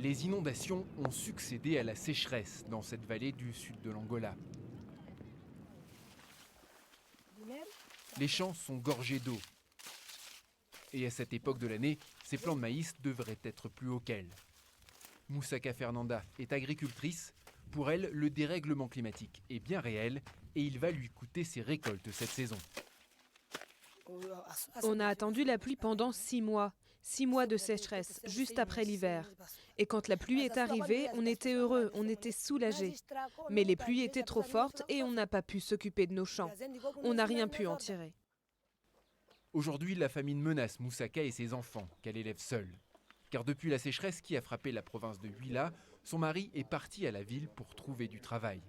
Les inondations ont succédé à la sécheresse dans cette vallée du sud de l'Angola. Les champs sont gorgés d'eau. Et à cette époque de l'année, ces plants de maïs devraient être plus hauts qu'elle. Moussaka Fernanda est agricultrice. Pour elle, le dérèglement climatique est bien réel et il va lui coûter ses récoltes cette saison. On a attendu la pluie pendant 6 mois. 6 mois de sécheresse, juste après l'hiver. Et quand la pluie est arrivée, on était heureux, on était soulagés. Mais les pluies étaient trop fortes et on n'a pas pu s'occuper de nos champs. On n'a rien pu en tirer. Aujourd'hui, la famine menace Moussaka et ses enfants, qu'elle élève seule. Car depuis la sécheresse qui a frappé la province de Huila, son mari est parti à la ville pour trouver du travail.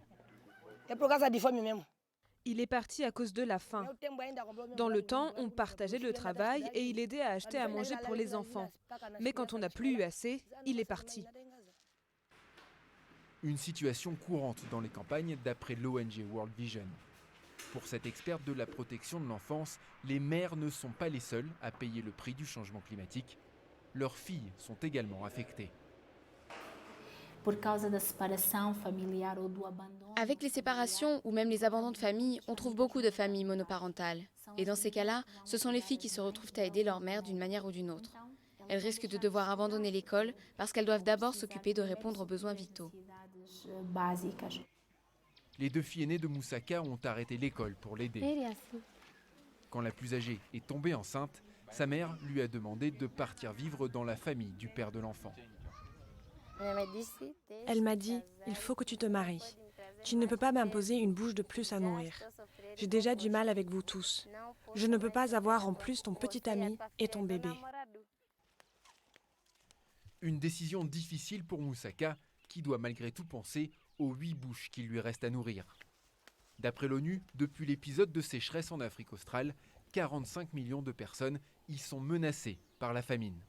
Il est parti à cause de la faim. Dans le temps, on partageait le travail et il aidait à acheter à manger pour les enfants. Mais quand on n'a plus eu assez, il est parti. Une situation courante dans les campagnes d'après l'ONG World Vision. Pour cette experte de la protection de l'enfance, les mères ne sont pas les seules à payer le prix du changement climatique. Leurs filles sont également affectées. Avec les séparations ou même les abandons de famille, on trouve beaucoup de familles monoparentales. Et dans ces cas-là, ce sont les filles qui se retrouvent à aider leur mère d'une manière ou d'une autre. Elles risquent de devoir abandonner l'école parce qu'elles doivent d'abord s'occuper de répondre aux besoins vitaux. Les 2 filles aînées de Moussaka ont arrêté l'école pour l'aider. Quand la plus âgée est tombée enceinte, sa mère lui a demandé de partir vivre dans la famille du père de l'enfant. Elle m'a dit, il faut que tu te maries. Tu ne peux pas m'imposer une bouche de plus à nourrir. J'ai déjà du mal avec vous tous. Je ne peux pas avoir en plus ton petit ami et ton bébé. Une décision difficile pour Moussaka, qui doit malgré tout penser aux 8 bouches qu'il lui reste à nourrir. D'après l'ONU, depuis l'épisode de sécheresse en Afrique australe, 45 millions de personnes y sont menacées par la famine.